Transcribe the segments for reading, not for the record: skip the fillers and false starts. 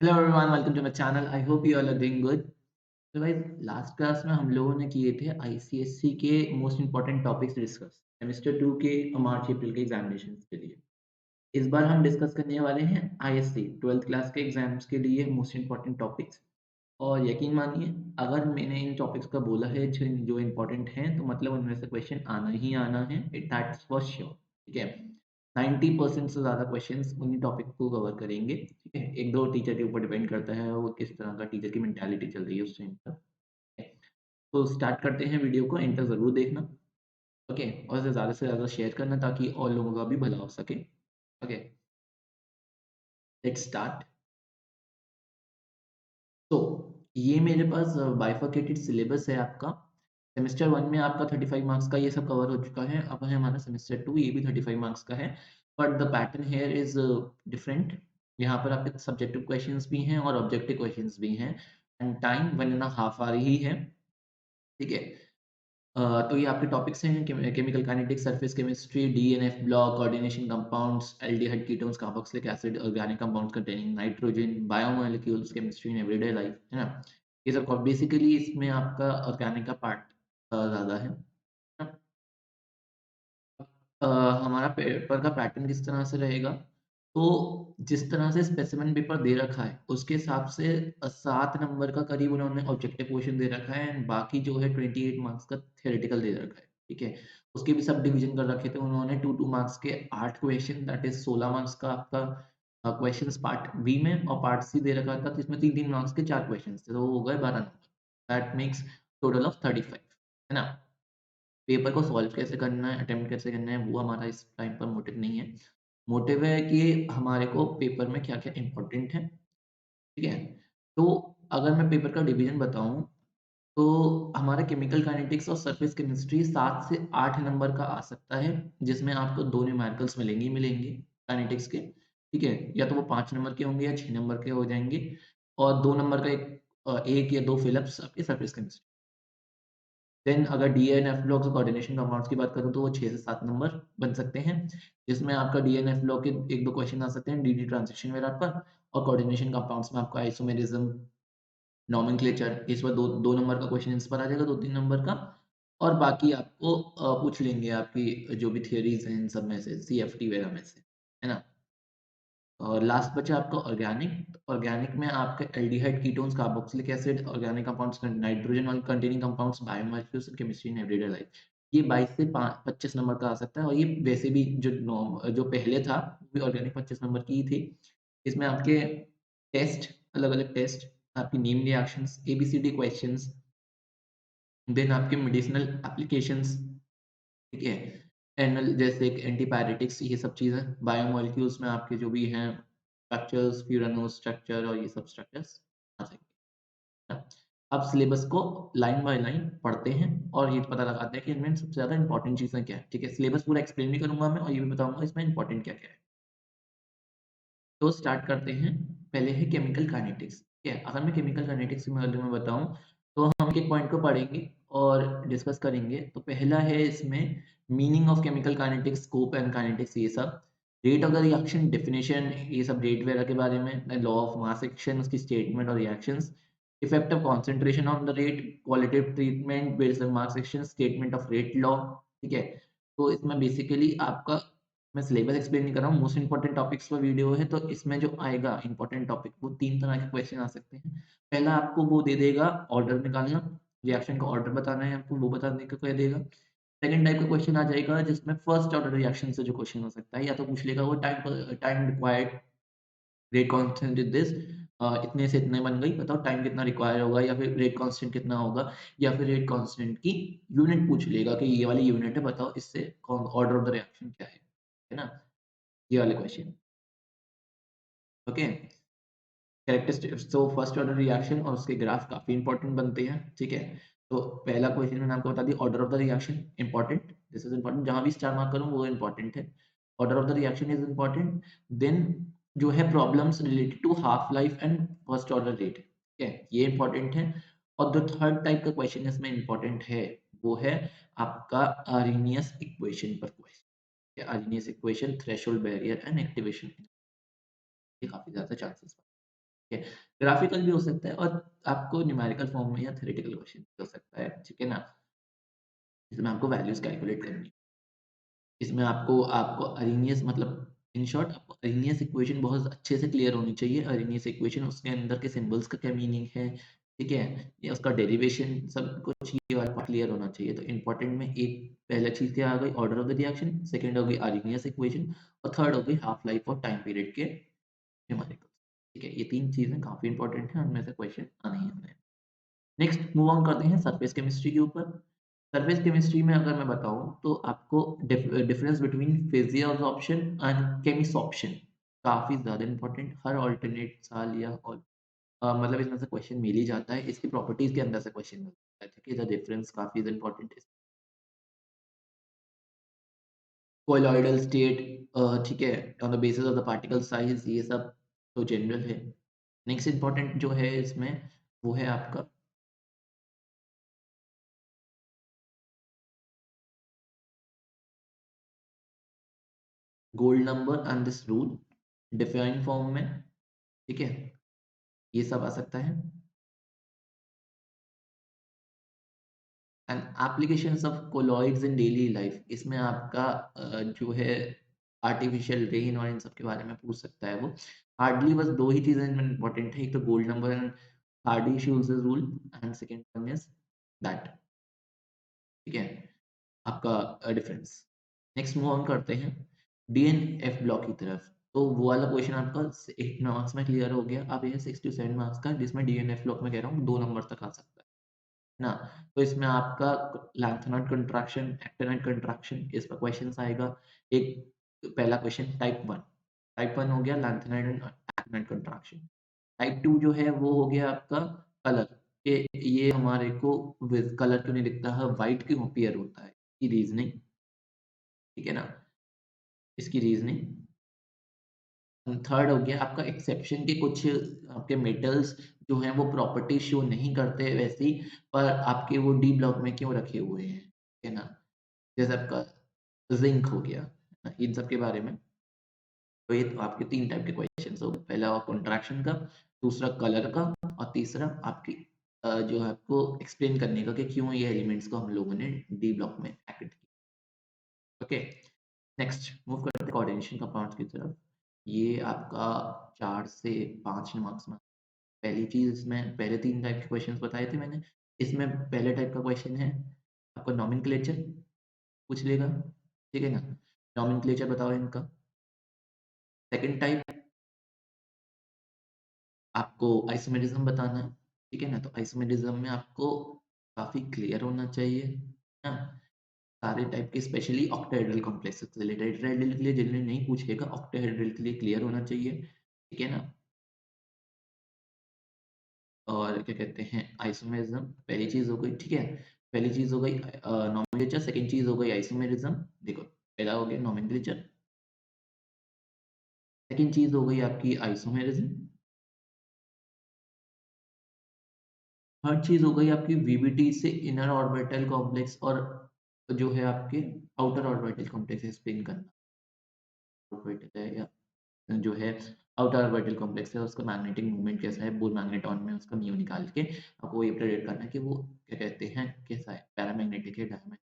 Hello everyone welcome to my channel I hope you all are doing good. तो भाई last class में हम लोगों ने किए थे आईसीएससी के most important topics discuss semester 2 के मार्च अप्रैल के एग्जामिनेशंस के लिए। इस बार हम डिस्कस करने वाले हैं आईएससी 12th क्लास के एग्जाम्स के लिए मोस्ट इंपॉर्टेंट टॉपिक्स। और यकीन मानिए, अगर मैंने इन टॉपिक्स का बोला है जो जो इम्पोर्टेंट हैं तो मतलब उनमें से क्वेश्चन आना ही आना है, इट दैट्स फॉर श्योर। ठीक है, 90% से ज़्यादा क्वेश्चंस उन्हीं टॉपिक को कवर करेंगे। ठीक है, एक दो टीचर के ऊपर डिपेंड करता है वो किस तरह का टीचर की मेंटालिटी चल रही है उस टाइम पर। ठीक है, तो स्टार्ट करते हैं। वीडियो को एंड तक ज़रूर देखना। ओके, और इसे ज़्यादा से ज़्यादा शेयर करना ताकि और लोगों का भी भला हो सके। Okay, let's start. तो ये मेरे पास बाइफरकेटेड सिलेबस है आपका। सेमेस्टर 1 में आपका 35 मार्क्स का ये सब कवर हो चुका है। अब है हमारा सेमेस्टर 2, ये भी 35 मार्क्स का है। But the pattern here is different. यहाँ पर आपके सब्जेक्टिव क्वेश्चंस भी हैं और ऑब्जेक्टिव क्वेश्चंस भी हैं एंड टाइम 1.5 आ रही है। ठीक है, तो ये आपके टॉपिक्स हैं chemical kinetics, surface chemistry, DNF block, coordination compounds, aldehyde ketones, carboxylic acid, organic compounds containing nitrogen, biomolecules, chemistry in everyday life, है ना? ये सब बेसिकली इसमें आपका ऑर्गेनिक का पार्ट ज़्यादा है ना? अ, हमारा पेपर का पैटर्न किस तरह से रहेगा? तो जिस तरह से स्पेसिमेन पेपर दे रखा है, उसके हिसाब से 7 नंबर का करीब उन्होंने ऑब्जेक्टिव क्वेश्चन दे रखा है एंड बाकी जो है 28 मार्क्स का थ्योरेटिकल दे रखा है, ठीक है? उसके भी सब डिवीज़न कर रखे थे उन्होंने 2-2 मार्क्स के 8 क्वेश्चन, दैट इज़ 16 मार्क्स का आपका क्वेश्चन्स पार्ट बी में, और पार्ट सी दे रखा था तो इसमें 3-3 मार्क्स के 4 क्वेश्चन्स थे, तो वो हो गए 12 number. That makes total of 35, है ना? पेपर को सॉल्व कैसे करना है, अटेम्प्ट कैसे करना है, वो हमारा इस टाइम पर मोटिव नहीं है। मोटिव है कि हमारे को पेपर में क्या-क्या इम्पोर्टेंट है, ठीक है? तो अगर मैं पेपर का डिवीज़न बताऊँ, तो हमारा केमिकल काइनेटिक्स और सरफेस केमिस्ट्री 7 से 8 नंबर का आ सकता है, जिसमें आपको 2 न्यूमेरिकल्स मिलेंगे ही मिलेंगे काइनेटिक्स के, ठीक है? या तो वो 5 नंबर के होंगे या 6 नंबर के हो जाएँगे, और 2 नंबर का 1 या 2 फिल-अप्स आपके सरफेस केमिस्ट्री। देन अगर डीएनएफ ब्लॉक और कोऑर्डिनेशन कंपाउंड्स की बात करूँ तो वो 6 से 7 नंबर बन सकते हैं, जिसमें आपका डीएनएफ ब्लॉक के 1-2 क्वेश्चन आ सकते हैं डी ट्रांजिशन वगैरह पर, और कोऑर्डिनेशन कंपाउंड्स में आपका आइसोमेरिज्म, नोमेनक्लेचर, इस पर 2 नंबर का क्वेश्चन इस पर आ जाएगा, 2-3 नंबर का, और बाकी आपको पूछ लेंगे आपकी जो भी थियरीज़ हैं इन सब में से, सीएफटी वगैरह में से, है ना? और लास्ट बचा आपका ऑर्गेनिक। ऑर्गेनिक में आपके aldehyde ketones, carboxylic acid, organic compounds, nitrogen oil containing compounds, biomolecules and chemistry in everyday life. ये 22 से 25 नंबर का आ सकता है, और ये वैसे भी जो पहले था वो भी ऑर्गेनिक 25 नंबर की ही थी। इसमें आपके टेस्ट, अलग-अलग टेस्ट, आपकी name reactions, A B C D questions, then आपके मेडिसिनल एप्लीकेशंस, ठीक है? एनल जैसे कि एंटीपायरेटिक्स, ये सब चीज़ें, बायोमोलिक्यूल्स में आपके जो भी हैं स्ट्रक्चर्स, फ्यूरानोस स्ट्रक्चर और ये सब स्ट्रक्चर्स आ जाएँगे, है ना? अब सिलेबस को लाइन बाय लाइन पढ़ते हैं और ये पता लगाते हैं कि इनमें सबसे ज़्यादा इम्पोर्टेंट चीज़ें क्या हैं, ठीक है? सिलेबस पूरा एक्सप्लेन भी करूँगा मैं और ये भी बताऊँगा इसमें इम्पोर्टेंट क्या-क्या है। तो स्टार्ट करते हैं। पहले है केमिकल काइनेटिक्स, ठीक है? अगर मैं केमिकल काइनेटिक्स के बारे में बताऊँ, तो हम एक-एक पॉइंट को पढ़ेंगे और डिस्कस करेंगे। तो पहला है इसमें meaning of chemical kinetics, scope and kinetics, ये सब। Rate of the reaction, definition, ये सब रेट वगैरह के बारे में। Then law of mass action, उसकी स्टेटमेंट और reactions. Effect of concentration on the rate, qualitative treatment based on mass action, statement of rate law, ठीक है? तो इसमें बेसिकली आपका, मैं सिलेबस एक्सप्लेन नहीं कर रहा हूँ, मोस्ट इम्पोर्टेंट टॉपिक्स पर वीडियो है, तो इसमें जो आएगा इम्पोर्टेंट टॉपिक, वो 3 तरह के क्वेश्चन आ सकते हैं। पहला आपको वो दे देगा ऑर्डर निकालना, रिएक्शन का ऑर्डर बताना है आपको, वो बताने को कह देगा। सेकंड टाइप का क्वेश्चन आ जाएगा जिसमें फर्स्ट ऑर्डर रिएक्शन से जो क्वेश्चन हो सकता है, या तो पूछ लेगा वो time required, rate constant is this, इतने से इतने बन गई, बताओ टाइम कितना रिक्वायर होगा, या फिर रेट कांस्टेंट कितना होगा, या फिर रेट कांस्टेंट की यूनिट पूछ लेगा कि ये वाली यूनिट है, बताओ इससे कौन ऑर्डर ऑफ द रिएक्शन क्या है ना? ये वाले question, okay. Characteristic, so first order reaction और उसके ग्राफ काफ़ी इंपॉर्टेंट बनते हैं, ठीक है? तो पहला क्वेश्चन मैंने आपको बता दिया, order of the reaction important, this is important, जहाँ भी स्टार मार्क करूँ वो इंपॉर्टेंट है। Order of the reaction is important. Then जो है problems related to half life and first order rate, ठीक है? ये इंपॉर्टेंट है। और जो थर्ड टाइप का क्वेश्चन इसमें इंपॉर्टेंट है, वो है आपका आर्रहेनियस इक्वेशन पर question. Arrhenius equation, threshold barrier and activation, ये काफ़ी ज़्यादा चांसेस। ठीक है? ग्राफ़िकल भी हो सकता है और आपको न्यूमेरिकल फॉर्म में या थ्योरेटिकल क्वेश्चन भी हो सकता है, ठीक है ना? इसमें आपको वैल्यूज़ कैलकुलेट करनी है। इसमें आपको आपको अरेनियस मतलब इन शॉर्ट आपको अरेनियस इक्वेशन बहुत अच्छे से क्लियर होनी चाहिए। अरेनियस इक्वेशन उसके अंदर के सिंबल्स का क्या मीनिंग है, ठीक है? या उसका डेरिवेशन सब कुछ ये वाला पार्ट क्लियर होना चाहिए। तो इम्पोर्टेंट में एक पहला चीज़ क्या आ गई order of the reaction, second हो गई अरेनियस इक्वेशन और थर्ड हो गई हाफ लाइफ और टाइम पीरियड के न्यूमेरिकल्स। ठीक है? ये 3 चीज़ें काफ़ी इम्पोर्टेंट हैं, उनमें से क्वेश्चन आने ही आने हैं। नेक्स्ट मूव ऑन करते हैं सरफेस केमिस्ट्री के ऊपर। सरफेस केमिस्ट्री में अगर मैं बताऊँ तो आपको डिफरेंस बिटवीन फिजियोसॉर्प्शन एंड केमिसॉर्प्शन काफ़ी ज़्यादा इम्पोर्टेंट हर अल्टरनेट साल या मतलब इसमें से क्वेश्चन मिल ही जाता है। इसकी प्रॉपर्टीज़ के अंदर से क्वेश्चन मिलता है, ठीक है? द डिफरेंस काफ़ी इम्पोर्टेंट है। कोलॉइडल स्टेट ठीक है? On the basis of the particle size ये सब तो जनरल है। नेक्स्ट इम्पोर्टेंट जो है इसमें वो है आपका gold number and this rule define form में, ठीक है? ये सब आ सकता है। And applications of colloids in daily life इसमें आपका जो है आर्टिफिशियल रेन और इन सब के बारे में पूछ सकता है वो। हार्डली बस 2 ही चीज़ें इनमें इम्पोर्टेंट है, एक तो gold number and Hardy-shields rule and second one is that, ठीक है? आपका डिफरेंस। नेक्स्ट मूव ऑन करते हैं डीएनएफ ब्लॉक की तरफ। तो वो वाला क्वेश्चन आपका 8 मार्क्स में क्लियर हो गया। अब ये 6 टू 7 मार्क्स का जिसमें डीएनएफ ब्लॉक मैं कह रहा हूँ 2 नंबर तक आ सकता है। ना, तो इसमें आपका लैंथेनॉइड कंट्रैक्शन, एक्टिनॉइड कंट्रैक्शन इस पर क्वेश्चंस आएगा। एक पहला क्वेश्चन टाइप 1 हो गया lanthanoid and actinoid contraction. Type 2 जो है वो हो गया आपका कलर, कि ये हमारे को विज़ कलर क्यों नहीं दिखता है, व्हाइट क्यों अपीयर होता है? इसकी रीज़निंग, ठीक है ना? इसकी रीज़निंग थर्ड हो गया आपका एक्सेप्शन के कुछ आपके मेटल्स जो हैं वो प्रॉपर्टी शो नहीं करते वैसी, पर आपके वो डी ब्लॉक में क्यों रखे हुए हैं, है ना? जैसे आपका ज़िंक हो गया, है ना? इन सब के बारे में। तो ये तो आपके 3 टाइप के क्वेश्चंस हो गए। पहला कॉन्ट्रैक्शन का, दूसरा कलर का और तीसरा आपकी जो है आपको एक्सप्लेन करने का कि क्यों ये एलिमेंट्स को हम लोगों ने डी ब्लॉक में ऐड किया। ओके, नेक्स्ट मूव करते हैं कोऑर्डिनेशन कंपाउंड्स की तरफ। ये आपका 4 से 5 मार्क्स में पहली चीज़ इसमें पहले 3 टाइप के क्वेश्चंस बताए थे मैंने। इसमें पहले टाइप का क्वेश्चन है आपका नोमेनक्लेचर पूछ लेगा, ठीक है ना? नोमेनक्लेचर बताओ इनका। सेकंड टाइप आपको आइसोमेरिज्म बताना है, ठीक है ना? तो आइसोमेरिज्म में आपको काफ़ी क्लियर होना चाहिए, है ना? सारे टाइप के स्पेशली ऑक्टाहेड्रल कॉम्प्लेक्सेस से रिलेटेड, टेट्राहेड्रल के लिए जनरली नहीं पूछेगा, ऑक्टाहेड्रल के लिए क्लियर होना चाहिए, ठीक है ना? और क्या कहते हैं आइसोमेरिज्म पहली चीज़ हो गई, ठीक है? पहली चीज़ हो गई नोमेनक्लेचर, सेकंड चीज़ हो गई आइसोमेरिज्म। देखो, पहला हो गया नोमेनक्लेचर, सेकंड चीज़ हो गई आपकी आइसोमेरिज्म, थर्ड चीज़ हो गई आपकी वीबीटी से इनर ऑर्बिटल कॉम्प्लेक्स और जो है आपके आउटर ऑर्बिटल कॉम्प्लेक्स एक्सप्लेन करना। ऑर्बिटल है या जो है आउटर ऑर्बिटल कॉम्प्लेक्स है उसका मैग्नेटिक मोमेंट कैसा है, बोर मैग्नेट्रॉन में उसका म्यू निकाल के आपको ये प्रेडिक्ट करना है कि वो क्या कहते हैं कैसा है, पैरामैग्नेटिक है, डायमैग्नेटिक,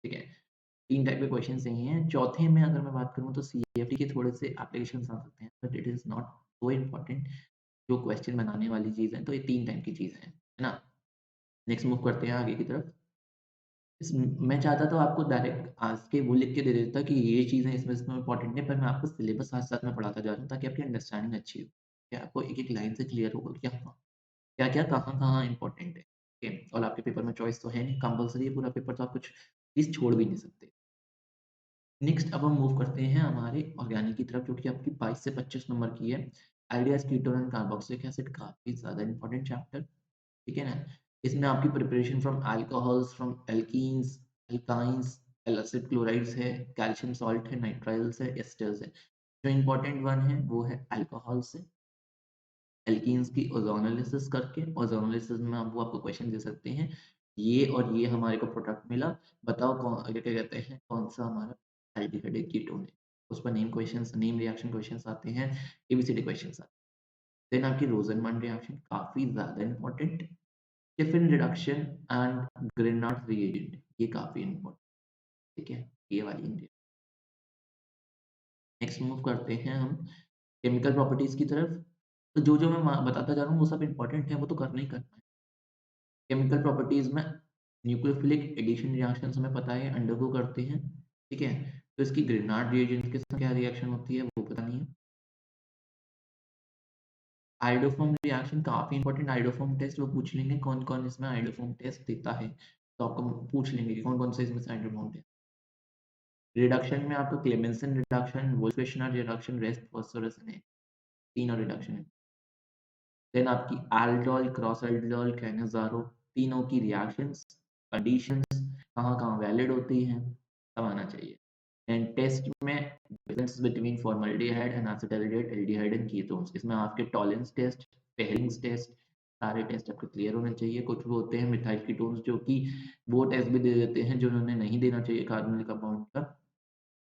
ठीक है? 3 टाइप के क्वेश्चन्स यही हैं। चौथे में अगर मैं बात करूँ तो सीएफटी के थोड़े से एप्लीकेशंस आ सकते हैं, but it is not so important जो क्वेश्चन बनाने वाली चीज़ है, तो ये 3 टाइप की चीज़ें हैं, है ना? नेक्स्ट मूव करते हैं आगे की तरफ। इस मैं चाहता तो आपको डायरेक्ट आज के वो लिख के दे देता कि ये चीज़ें इसमें इम्पोर्टेंट है, पर मैं आपको सिलेबस साथ-साथ में पढ़ाता जा रहा हूँ ताकि आपकी अंडरस्टैंडिंग अच्छी हो। कि आपको एक-एक लाइन से क्लियर होगा कि हाँ, क्या-क्या, कहाँ-कहाँ इम्पोर्टेंट है। ठीक है? और आपके पेपर में चॉइस तो है नहीं, कंपल्सरी है पूरा पेपर तो आप कुछ चीज़ छोड़ भी नहीं सकते। नेक्स्ट अब हम मूव करते हैं हमारे ऑर्गेनिक की तरफ जो कि आपकी 22 से 25 नंबर की है। Aldehydes, ketone and carboxylic acid काफ़ी ज़्यादा इम्पोर्टेंट चैप्टर, ठीक है ना? इसमें आपकी preparation from alcohols, from alkenes, alkynes, acid chlorides है, कैल्शियम सॉल्ट है, नाइट्राइल्स है, एस्टर्स है। जो इम्पोर्टेंट वन है वो है अल्कोहल से, एल्कीन्स की ओज़ोनोलिसिस करके, ओज़ोनोलिसिस में अब वो आपको क्वेश्चन दे सकते हैं, ये और ये हमारे को प्रोडक्ट मिला, बताओ कौन क्या कहते हैं कौन-सा हमारा एल्डिहाइड कीटोन है। उस पर name questions, name reaction questions आते हैं, एबीसीडी क्वेश्चन्स आते हैं। देन आपकी रोज़नमान रिएक्शन काफ़ी ज़्यादा important, Stephen reduction and Grignard reagent ये काफ़ी इम्पोर्टेंट, ठीक है? ये वाली इंग्रीडिएंट। नेक्स्ट मूव करते हैं हम केमिकल प्रॉपर्टीज़ की तरफ। तो जो-जो मैं बताता जा रहा हूँ वो सब इम्पोर्टेंट है, वो तो करना ही करना है। केमिकल प्रॉपर्टीज़ में न्यूक्लियोफिलिक एडिशन रिएक्शंस हमें पता है अंडरगो करते हैं, ठीक है? तो इसकी ग्रेनार्ड रिएजेंट के साथ क्या रिएक्शन होती है वो पता नहीं है। आइडोफॉर्म रिएक्शन काफ़ी इंपॉर्टेंट आइडोफॉर्म टेस्ट वो पूछ लेंगे कौन-कौन इसमें आइडोफॉर्म टेस्ट देता है। तो आपको पूछ लेंगे कि कौन-कौन से इसमें से आइडोफॉर्म टेस्ट रिडक्शन में आपको Clemmensen reduction, Wolff Kishner reduction, red phosphorus ने तीनों रिडक्शन है। देन आपकी एल्डोल, क्रॉस एल्डोल, कैनेज़ारो तीनों की रिएक्शंस, कंडीशंस कहाँ-कहाँ वैलिड होती हैं, सब आना चाहिए। एंड टेस्ट में difference between formaldehyde and acetaldehyde, aldehyde and ketones इसमें आपके टॉलेंस टेस्ट, पेयरिंग्स टेस्ट सारे टेस्ट आपके क्लियर होने चाहिए। कुछ वो होते हैं मिथाइल कीटोन्स जो कि वो टेस्ट भी दे देते हैं जो उन्हें नहीं देना चाहिए कार्बोनिल कंपाउंड का,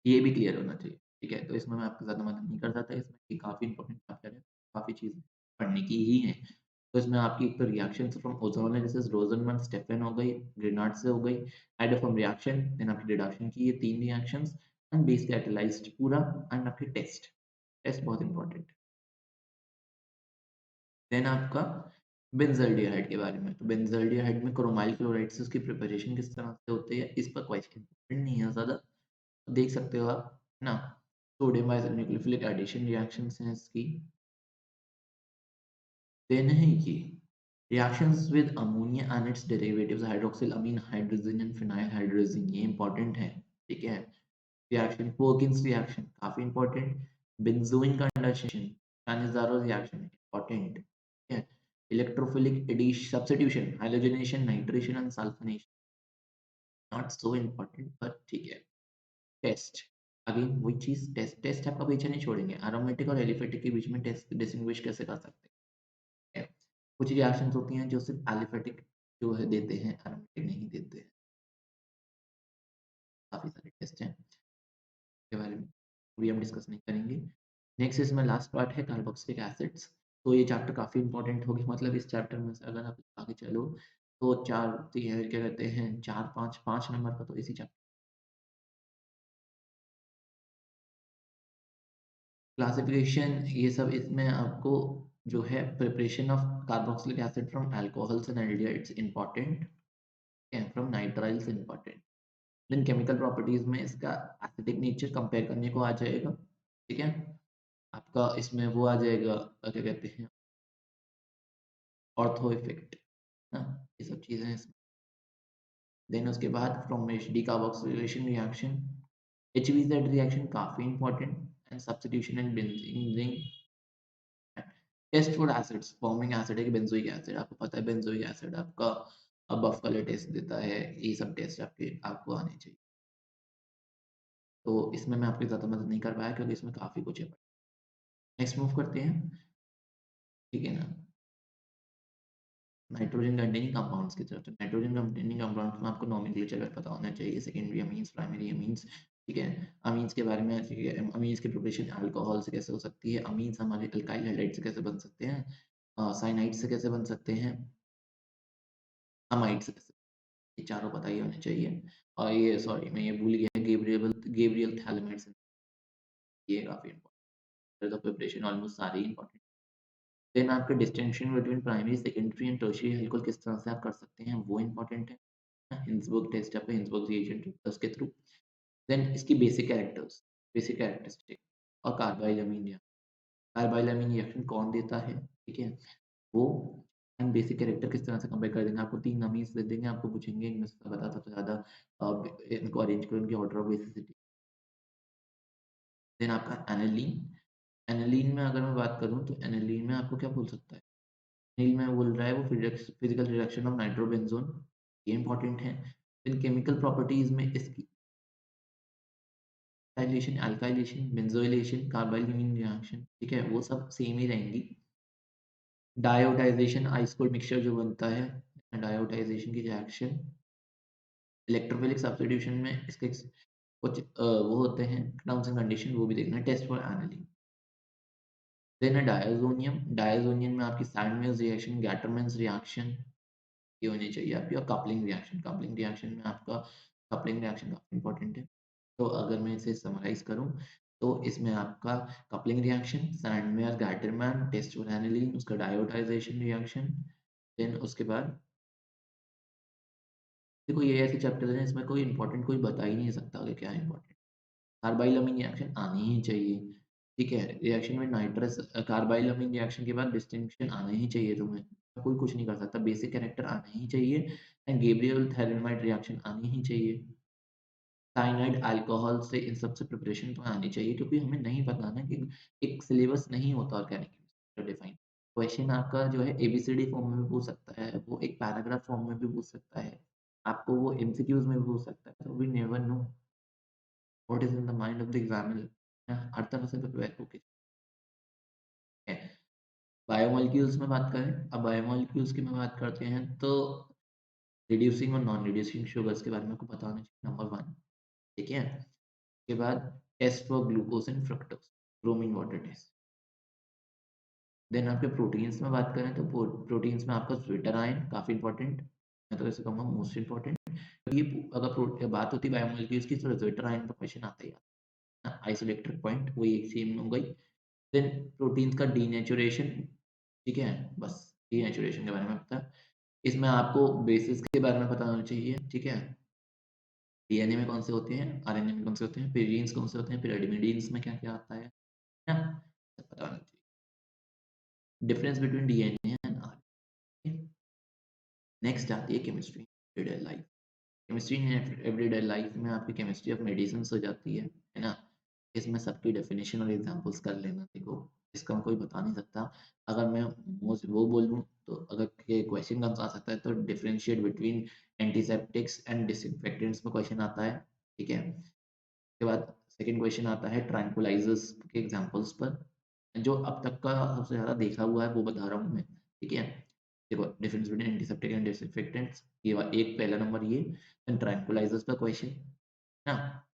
ये भी क्लियर होना चाहिए। ठीक है? तो इसमें मैं आपको ज़्यादा मदद नहीं करता था इसमें ये काफ़ी इंपॉर्टेंट चैप्टर है, काफ़ी चीज़ें पढ़ने की ही हैं। तो इसमें आपकी एक तो रिएक्शंस फ्रॉम ओज़ोनोलाइसिस, रोज़नमैन, स्टेफेन हो गई, ग्रेनार्ड से हो गई, एडोफॉर्म रिएक्शन, देन आपकी डिडक्शन की ये 3 रिएक्शंस एंड बेस कैटालाइज़्ड पूरा एंड आपके टेस्ट, टेस्ट बहुत इंपॉर्टेंट है। देन आपका बेंज़ल्डिहाइड के बारे में, तो बेंज़ल्डिहाइड में क्रोमाइल क्लोराइड से उसकी प्रिपरेशन किस तरह से होती है, इस पर क्वेश्चन इंपॉर्टेंट नहीं है ज़्यादा, देख सकते हो आप, है ना? सोडियम बाइन्यूक्लियोफिलिक एडिशन रिएक्शंस हैं इसकी। देन है ये reactions with ammonia and its derivatives hydroxyl amine hydrogen and phenyl hydrogen ये इंपॉर्टेंट है, ठीक है? रिएक्शन पर्किंस रिएक्शन काफ़ी important, benzoin condensation, Cannizzaro reaction important, ठीक है? Electrophilic addition substitution, hydrogenation, nitration and sulphonation not so important but ठीक है। Test again वही चीज़ टेस्ट आपका पीछे नहीं छोड़ेंगे। एरोमेटिक और एलिफेटिक के बीच में टेस्ट डिस्टिंग्विश कैसे कर सकते हैं? कुछ रिएक्शंस होती हैं जो सिर्फ एलिफेटिक जो है देते हैं, एरोमेटिक नहीं देते हैं। काफ़ी सारे टेस्ट हैं, के बारे में अभी हम डिस्कस नहीं करेंगे। नेक्स्ट इसमें लास्ट पार्ट है कार्बोक्सिलिक एसिड्स। तो ये चैप्टर काफ़ी इंपॉर्टेंट हो गया मतलब इस चैप्टर में से अगर आप आगे चलो तो 4 ये क्या कहते हैं 4-5 5 नंबर का तो इसी चैप्टर क्लासिफिकेशन ये सब इसमें आपको जो है preparation of carboxylic acid from alcohols and aldehydes important है, from nitriles important. Then chemical properties में इसका एसिडिक नेचर कंपेयर करने को आ जाएगा, ठीक है? आपका इसमें वो आ जाएगा क्या कहते हैं ऑर्थो इफेक्ट, हाँ, ये सब चीज़ें हैं इसमें। देन उसके बाद from decarboxylation reaction HBZ reaction काफ़ी important and substitution and benzene test for acids forming acid है कि बेंजोइक एसिड आपको पता है बेंजोइक एसिड आपका बफ कलर टेस्ट देता है, ये सब टेस्ट आपके आपको आने चाहिए। तो इसमें मैं आपकी ज़्यादा मदद नहीं कर पाया क्योंकि इसमें काफ़ी कुछ है। नेक्स्ट मूव करते हैं, ठीक है ना? नाइट्रोजन कंटेनिंग कंपाउंड्स की तरफ। तो नाइट्रोजन कंटेनिंग कंपाउंड्स में आपको नोमेनक्लेचर पता होना चाहिए, सेकेंडरी अमीन्स, प्राइमरी अमीन्स, ठीक है? अमीन्स के बारे में ठीक है, अमीन्स की प्रिपरेशन अल्कोहल से कैसे हो सकती है, अमीन्स हमारे अल्काइल हैलाइड से कैसे बन सकते हैं, साइनाइड से कैसे बन सकते हैं, अमाइड से कैसे ये चारों पता ही होने चाहिए। और ये सॉरी मैं ये भूल गया गेब्रियल थैलेमाइड्स ये काफ़ी इम्पोर्टेंट है, तो प्रिपरेशन ऑलमोस्ट सारे ही इम्पोर्टेंट। देन आपके distinction between primary, secondary and tertiary alcohol किस तरह से आप कर सकते हैं, वो इम्पोर्टेंट है। हिंसबर्ग टेस्ट आपका हिंसबर्ग रिएजेंट उसके थ्रू। देन इसकी बेसिक कैरेक्टरिस्टिक और कार्बाइलअमीन रिएक्शन। कार्बाइलअमीन रिएक्शन कौन देता है, ठीक है? वो एंड बेसिक कैरेक्टर किस तरह से कंपेयर कर देंगे, आपको 3 अमीन्स दे देंगे, आपको पूछेंगे इनमें से बता सबसे ज़्यादा इनको अरेंज करो इनकी ऑर्डर ऑफ बेसिसिटी। देन आपका एनालीन, एनालीन में अगर मैं बात करूँ तो एनालीन में आपको क्या बोल सकता है? एनालीन में बोल रहा है वो फिजिकल रिडक्शन ऑफ नाइट्रोबेंज़ोन ये इम्पोर्टेंट है। इन केमिकल प्रॉपर्टीज़ में इसकी एल्काइलेशन, अल्काइलेशन, बेंज़ोइलेशन, कार्बाइलअमीन रिएक्शन, ठीक है? वो सब सेम ही रहेंगी। डायोडाइज़ेशन आइस कोल्ड मिक्सचर जो बनता है, डायोडाइज़ेशन की रिएक्शन, इलेक्ट्रोफिलिक सब्स्टिट्यूशन में इसके कुछ वो होते हैं टर्म्स एंड कंडीशन वो भी देखना है। टेस्ट फॉर एनालीन, देन है डायज़ोनियम, डायज़ोनियम में आपकी साइमंड्स रिएक्शन, गैटरमैन्स रिएक्शन ये होनी चाहिए आपकी, और कपलिंग रिएक्शन, कपलिंग रिएक्शन में आपका कपलिंग रिएक्शन काफ़ी इंपॉर्टेंट है। तो अगर मैं इसे समराइज़ करूँ, तो इसमें आपका coupling reaction, Sandmeyer, Gattermann, टेस्टोर aniline, उसका डायोडाइज़ेशन रिएक्शन, देन उसके बाद देखो ये ऐसे चैप्टर हैं इसमें कोई इम्पोर्टेंट कोई बता ही नहीं सकता कि क्या इम्पोर्टेंट। कार्बाइलअमीन रिएक्शन आनी ही चाहिए, ठीक है? रिएक्शन में नाइट्रस कार्बाइलअमीन रिएक्शन के बाद डिस्टिंक्शन आना ही चाहिए तुम्हें, कोई कुछ नहीं कर सकता। बेसिक कैरेक्टर आना ही चाहिए एंड गैब्रियल थेराइनमाइड रिएक्शन आनी ही चाहिए। साइनाइड अल्कोहल से इन सब से प्रिपरेशन तो आनी चाहिए क्योंकि हमें नहीं पता ना कि एक सिलेबस नहीं होता ऑर्गेनिक केमिस्ट्री का डिफाइन। क्वेश्चन आपका जो है एबीसीडी फॉर्म में भी पूछ सकता है, वो एक पैराग्राफ फॉर्म में भी पूछ सकता है, आपको वो एमसीक्यूज़ में भी पूछ सकता है, तो we never know what is in the mind of the examiner. हर तरह से प्रिपेयर होके है। बायोमोलेक्यूल्स में बात करें, अब बायोमोलेक्यूल्स की में बात करते हैं तो रिड्यूसिंग और नॉन रिड्यूसिंग शुगर्स के बारे में आपको पता होना चाहिए नंबर 1, ठीक है? उसके बाद test for glucose and fructose, bromine water test. Then आपके प्रोटीन्स में बात करें तो प्रोटीन्स में आपका स्वीटरआइन काफ़ी इंपॉर्टेंट, मैं तो ऐसे कहूँगा मोस्ट इंपॉर्टेंट। तो ये अगर बात होती है बायोमोलिक्यूल्स की तो स्वीटरआइन का क्वेश्चन आता ही आता है। आइसोइलेक्ट्रिक पॉइंट वही एक सेम हो गई। देन प्रोटीन्स का डीनेचुरेशन, ठीक है? बस डीनेचुरेशन के बारे में पता है। इसमें आपको बेसिस के बारे में पता होना चाहिए, ठीक है? डीएनए में कौन से होते हैं, आरएनए में कौन से होते हैं, फिर जीन्स कौन से होते हैं, फिर एडिनिडीन्स में क्या-क्या आता है ना? सब पता होना चाहिए। Difference between DNA and RNA. Next आती है chemistry everyday life. Chemistry in everyday life में आपकी केमिस्ट्री ऑफ मेडिसिन्स हो जाती है ना? इसमें सबकी डेफिनेशन और एग्जांपल्स कर लेना। देखो, इसका कोई बता नहीं सकता। अगर मैं मोस्ट वो बोलूँ तो अगर ये क्वेश्चन कौन सा आ सकता है तो differentiate between antiseptics and disinfectants में क्वेश्चन आता है, ठीक है? उसके बाद सेकंड क्वेश्चन आता है ट्रैंक्विलाइजर्स के एग्जांपल्स पर। जो अब तक का सबसे ज़्यादा देखा हुआ है वो बता रहा हूँ मैं, ठीक है? देखो difference between antiseptic and disinfectants ये एक पहला नंबर ये, देन ट्रैंक्विलाइजर्स का क्वेश्चन, है ना?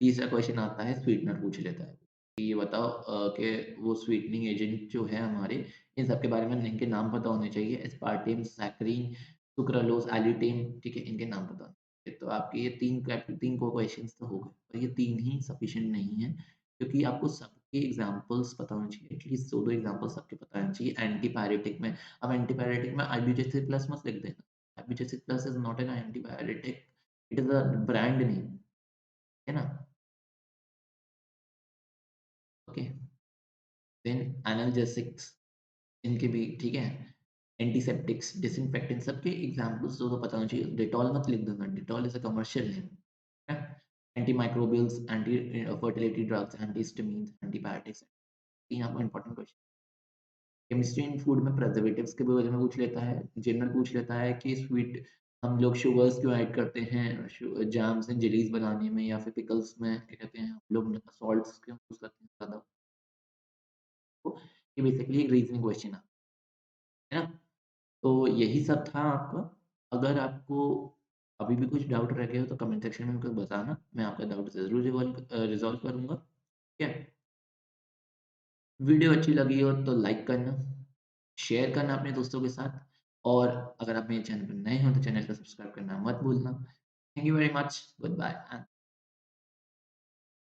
तीसरा क्वेश्चन आता है स्वीटनर पूछ लेता है कि ये बताओ कि वो स्वीटनिंग एजेंट जो है हमारे इन सब के बारे में इनके नाम पता होने चाहिए। एस्पार्टेम, सैकरीन, सुक्रालोज, एल्यूटेन, ठीक है? इनके नाम पता होने चाहिए। तो आपके ये 3 को क्वेश्चंस तो हो गए और ये 3 ही सफिशिएंट नहीं है क्योंकि आपको सबके एग्जांपल्स पता होने चाहिए। एटलीस्ट 2-2 एग्जांपल सबके पता होने चाहिए। एंटीपायरेटिक में अब एंटीपायरेटिक में आइब्यूजेसिक प्लस मत लिख देना। Ibugesic plus is not an antipyretic, it is a brand name, है ना? ओके। देन एनाल्जेसिक्स इनके भी ठीक है, एंटीसेप्टिक्स, डिसइंफेक्टेंट सबके एग्जांपल्स तो पता होने चाहिए। डेटॉल मत लिख देना, Dettol is a commercial name, है? Antimicrobials, anti fertility drugs, antihistamines, antibiotics, ये आपको important question. Chemistry in food में प्रिजर्वेटिव्स के बारे में पूछ लेता है, जनरल पूछ लेता है कि स्वीट हम लोग शुगर्स क्यों ऐड करते हैं जैम्स एंड जेलीज बनाने में या फिर पिकल्स में क्या कहते हैं हम लोग सॉल्ट्स क्यों यूज़ करते हैं ज़्यादा। तो ये बेसिकली एक रीजनिंग क्वेश्चन है ना? तो यही सब था आपका। अगर आपको अभी भी कुछ डाउट रह गया हो तो कमेंट सेक्शन में मुझको बताना, मैं आपका डाउट ज़रूर रिज़ॉल्व करूँगा, ठीक है? वीडियो अच्छी लगी हो तो लाइक करना, शेयर करना अपने दोस्तों के साथ और अगर आप मेरे चैनल पर नए हो तो चैनल को सब्सक्राइब करना मत भूलना। Thank you very much, goodbye and